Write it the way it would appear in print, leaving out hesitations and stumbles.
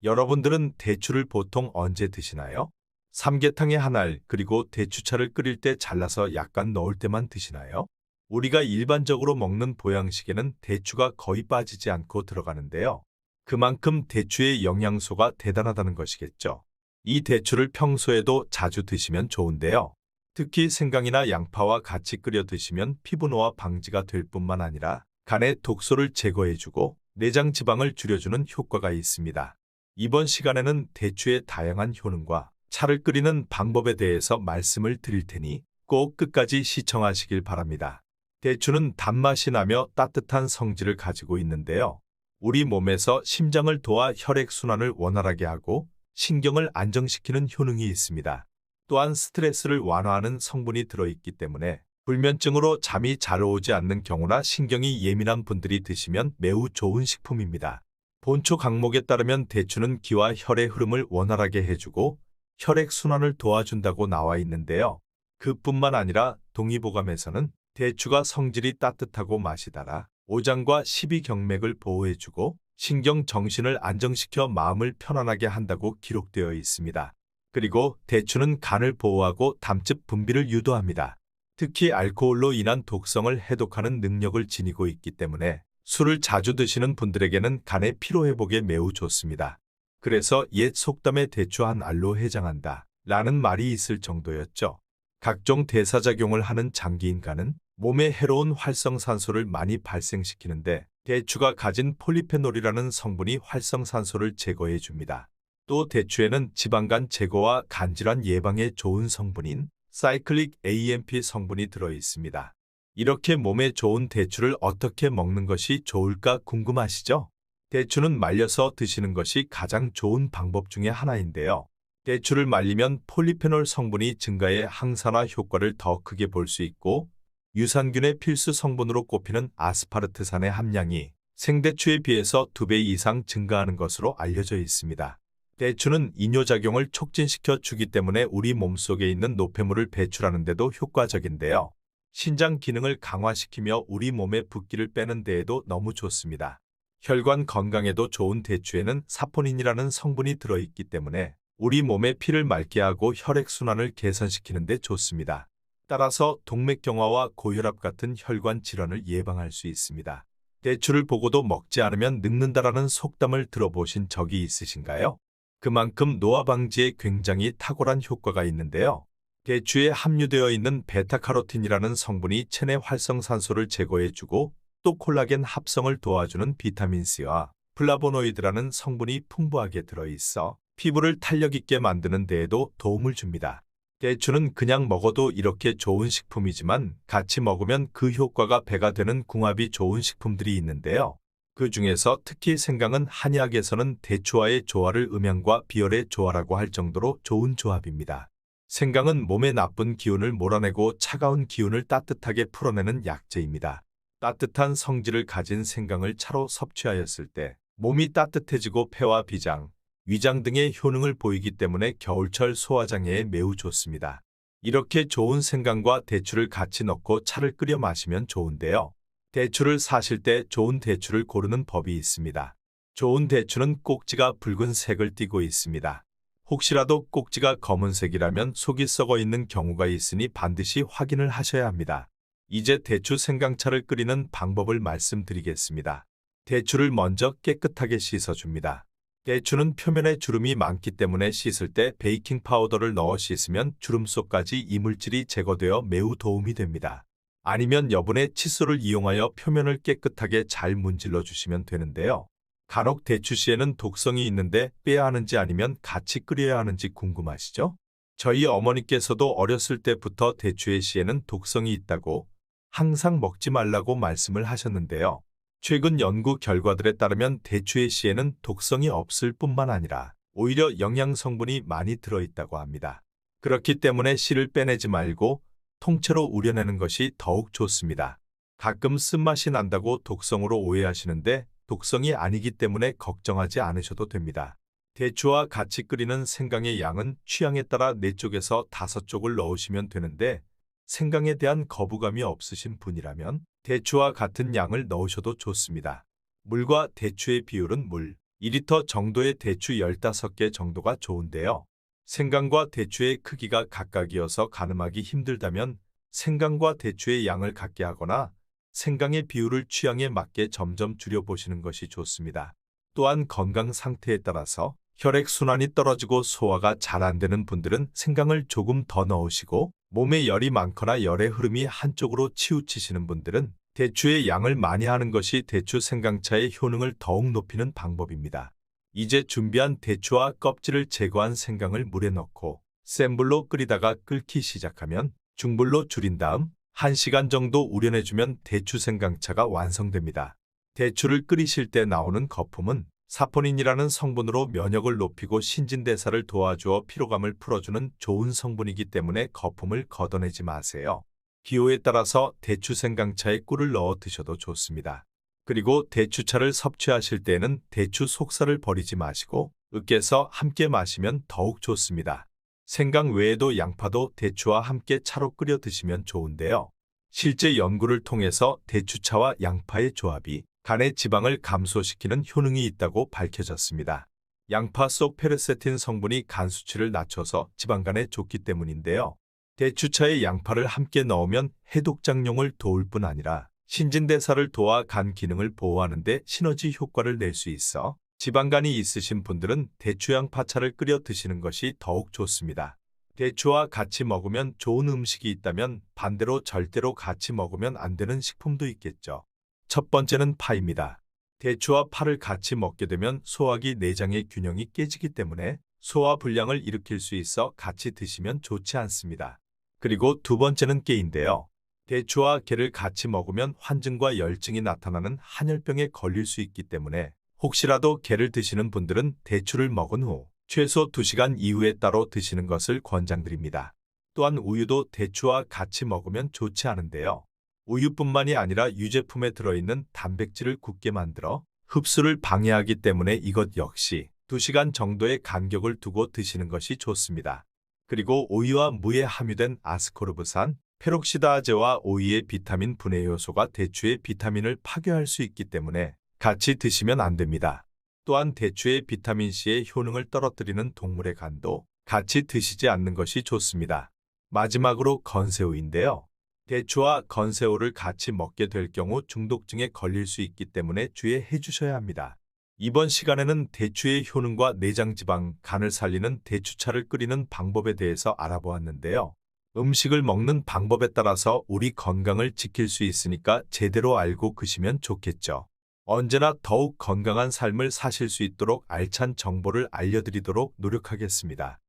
여러분들은 대추를 보통 언제 드시나요? 삼계탕에 한 알, 그리고 대추차를 끓일 때 잘라서 약간 넣을 때만 드시나요? 우리가 일반적으로 먹는 보양식에는 대추가 거의 빠지지 않고 들어가는데요. 그만큼 대추의 영양소가 대단하다는 것이겠죠. 이 대추를 평소에도 자주 드시면 좋은데요. 특히 생강이나 양파와 같이 끓여 드시면 피부 노화 방지가 될 뿐만 아니라 간의 독소를 제거해주고 내장 지방을 줄여주는 효과가 있습니다. 이번 시간에는 대추의 다양한 효능과 차를 끓이는 방법에 대해서 말씀을 드릴 테니 꼭 끝까지 시청하시길 바랍니다. 대추는 단맛이 나며 따뜻한 성질을 가지고 있는데요. 우리 몸에서 심장을 도와 혈액순환을 원활하게 하고 신경을 안정시키는 효능이 있습니다. 또한 스트레스를 완화하는 성분이 들어있기 때문에 불면증으로 잠이 잘 오지 않는 경우나 신경이 예민한 분들이 드시면 매우 좋은 식품입니다. 본초 강목에 따르면 대추는 기와 혈의 흐름을 원활하게 해주고 혈액순환을 도와준다고 나와 있는데요. 그뿐만 아니라 동의보감에서는 대추가 성질이 따뜻하고 맛이 달아 오장과 십이경맥을 보호해주고 신경 정신을 안정시켜 마음을 편안하게 한다고 기록되어 있습니다. 그리고 대추는 간을 보호하고 담즙 분비를 유도합니다. 특히 알코올로 인한 독성을 해독하는 능력을 지니고 있기 때문에 술을 자주 드시는 분들에게는 간의 피로회복에 매우 좋습니다. 그래서 옛 속담에 대추 한 알로 해장한다 라는 말이 있을 정도였죠. 각종 대사작용을 하는 장기인간은 몸에 해로운 활성산소를 많이 발생시키는데 대추가 가진 폴리페놀이라는 성분이 활성산소를 제거해 줍니다. 또 대추에는 지방간 제거와 간질환 예방에 좋은 성분인 사이클릭 AMP 성분이 들어 있습니다. 이렇게 몸에 좋은 대추를 어떻게 먹는 것이 좋을까 궁금하시죠? 대추는 말려서 드시는 것이 가장 좋은 방법 중에 하나인데요. 대추를 말리면 폴리페놀 성분이 증가해 항산화 효과를 더 크게 볼 수 있고 유산균의 필수 성분으로 꼽히는 아스파르트산의 함량이 생대추에 비해서 2배 이상 증가하는 것으로 알려져 있습니다. 대추는 이뇨작용을 촉진시켜 주기 때문에 우리 몸속에 있는 노폐물을 배출하는 데도 효과적인데요. 신장 기능을 강화시키며 우리 몸의 붓기를 빼는 데에도 너무 좋습니다. 혈관 건강에도 좋은 대추에는 사포닌이라는 성분이 들어있기 때문에 우리 몸의 피를 맑게 하고 혈액순환을 개선시키는 데 좋습니다. 따라서 동맥경화와 고혈압 같은 혈관 질환을 예방할 수 있습니다. 대추를 보고도 먹지 않으면 늙는다라는 속담을 들어보신 적이 있으신가요? 그만큼 노화 방지에 굉장히 탁월한 효과가 있는데요. 대추에 함유되어 있는 베타카로틴이라는 성분이 체내 활성산소를 제거해주고 또 콜라겐 합성을 도와주는 비타민C와 플라보노이드라는 성분이 풍부하게 들어있어 피부를 탄력 있게 만드는 데에도 도움을 줍니다. 대추는 그냥 먹어도 이렇게 좋은 식품이지만 같이 먹으면 그 효과가 배가 되는 궁합이 좋은 식품들이 있는데요. 그 중에서 특히 생강은 한의학에서는 대추와의 조화를 음양과 비열의 조화라고 할 정도로 좋은 조합입니다. 생강은 몸의 나쁜 기운을 몰아내고 차가운 기운을 따뜻하게 풀어내는 약재입니다. 따뜻한 성질을 가진 생강을 차로 섭취하였을 때 몸이 따뜻해지고 폐와 비장, 위장 등의 효능을 보이기 때문에 겨울철 소화장애에 매우 좋습니다. 이렇게 좋은 생강과 대추를 같이 넣고 차를 끓여 마시면 좋은데요. 대추를 사실 때 좋은 대추를 고르는 법이 있습니다. 좋은 대추는 꼭지가 붉은색을 띠고 있습니다. 혹시라도 꼭지가 검은색이라면 속이 썩어 있는 경우가 있으니 반드시 확인을 하셔야 합니다. 이제 대추 생강차를 끓이는 방법을 말씀드리겠습니다. 대추를 먼저 깨끗하게 씻어줍니다. 대추는 표면에 주름이 많기 때문에 씻을 때 베이킹 파우더를 넣어 씻으면 주름 속까지 이물질이 제거되어 매우 도움이 됩니다. 아니면 여분의 칫솔을 이용하여 표면을 깨끗하게 잘 문질러 주시면 되는데요. 간혹 대추씨에는 독성이 있는데 빼야 하는지 아니면 같이 끓여야 하는지 궁금하시죠? 저희 어머니께서도 어렸을 때부터 대추의 씨에는 독성이 있다고 항상 먹지 말라고 말씀을 하셨는데요. 최근 연구 결과들에 따르면 대추의 씨에는 독성이 없을 뿐만 아니라 오히려 영양 성분이 많이 들어있다고 합니다. 그렇기 때문에 씨를 빼내지 말고 통째로 우려내는 것이 더욱 좋습니다. 가끔 쓴맛이 난다고 독성으로 오해하시는데 독성이 아니기 때문에 걱정하지 않으셔도 됩니다. 대추와 같이 끓이는 생강의 양은 취향에 따라 4쪽에서 5쪽을 넣으시면 되는데 생강에 대한 거부감이 없으신 분이라면 대추와 같은 양을 넣으셔도 좋습니다. 물과 대추의 비율은 물, 2리터 정도의 대추 15개 정도가 좋은데요. 생강과 대추의 크기가 각각이어서 가늠하기 힘들다면 생강과 대추의 양을 같게 하거나 생강의 비율을 취향에 맞게 점점 줄여보시는 것이 좋습니다. 또한 건강 상태에 따라서 혈액순환이 떨어지고 소화가 잘 안 되는 분들은 생강을 조금 더 넣으시고, 몸에 열이 많거나 열의 흐름이 한쪽으로 치우치시는 분들은 대추의 양을 많이 하는 것이 대추 생강차의 효능을 더욱 높이는 방법입니다. 이제 준비한 대추와 껍질을 제거한 생강을 물에 넣고 센 불로 끓이다가 끓기 시작하면 중불로 줄인 다음 1시간 정도 우려내주면 대추 생강차가 완성됩니다. 대추를 끓이실 때 나오는 거품은 사포닌이라는 성분으로 면역을 높이고 신진대사를 도와주어 피로감을 풀어주는 좋은 성분이기 때문에 거품을 걷어내지 마세요. 기호에 따라서 대추 생강차에 꿀을 넣어 드셔도 좋습니다. 그리고 대추차를 섭취하실 때에는 대추 속살을 버리지 마시고 으깨서 함께 마시면 더욱 좋습니다. 생강 외에도 양파도 대추와 함께 차로 끓여 드시면 좋은데요. 실제 연구를 통해서 대추차와 양파의 조합이 간의 지방을 감소시키는 효능이 있다고 밝혀졌습니다. 양파 속 페르세틴 성분이 간 수치를 낮춰서 지방간에 좋기 때문인데요. 대추차에 양파를 함께 넣으면 해독작용을 도울 뿐 아니라 신진대사를 도와 간 기능을 보호하는 데 시너지 효과를 낼 수 있어 지방간이 있으신 분들은 대추양파차를 끓여 드시는 것이 더욱 좋습니다. 대추와 같이 먹으면 좋은 음식이 있다면 반대로 절대로 같이 먹으면 안 되는 식품도 있겠죠. 첫 번째는 파입니다. 대추와 파를 같이 먹게 되면 소화기 내장의 균형이 깨지기 때문에 소화 불량을 일으킬 수 있어 같이 드시면 좋지 않습니다. 그리고 두 번째는 깨인데요. 대추와 깨를 같이 먹으면 환증과 열증이 나타나는 한열병에 걸릴 수 있기 때문에 혹시라도 깨를 드시는 분들은 대추를 먹은 후 최소 2시간 이후에 따로 드시는 것을 권장드립니다. 또한 우유도 대추와 같이 먹으면 좋지 않은데요. 우유뿐만이 아니라 유제품에 들어있는 단백질을 굳게 만들어 흡수를 방해하기 때문에 이것 역시 2시간 정도의 간격을 두고 드시는 것이 좋습니다. 그리고 오이와 무에 함유된 아스코르브산, 페록시다아제와 오이의 비타민 분해 요소가 대추의 비타민을 파괴할 수 있기 때문에 같이 드시면 안 됩니다. 또한 대추의 비타민C의 효능을 떨어뜨리는 동물의 간도 같이 드시지 않는 것이 좋습니다. 마지막으로 건새우인데요. 대추와 건새우를 같이 먹게 될 경우 중독증에 걸릴 수 있기 때문에 주의해 주셔야 합니다. 이번 시간에는 대추의 효능과 내장지방, 간을 살리는 대추차를 끓이는 방법에 대해서 알아보았는데요. 음식을 먹는 방법에 따라서 우리 건강을 지킬 수 있으니까 제대로 알고 드시면 좋겠죠. 언제나 더욱 건강한 삶을 사실 수 있도록 알찬 정보를 알려드리도록 노력하겠습니다.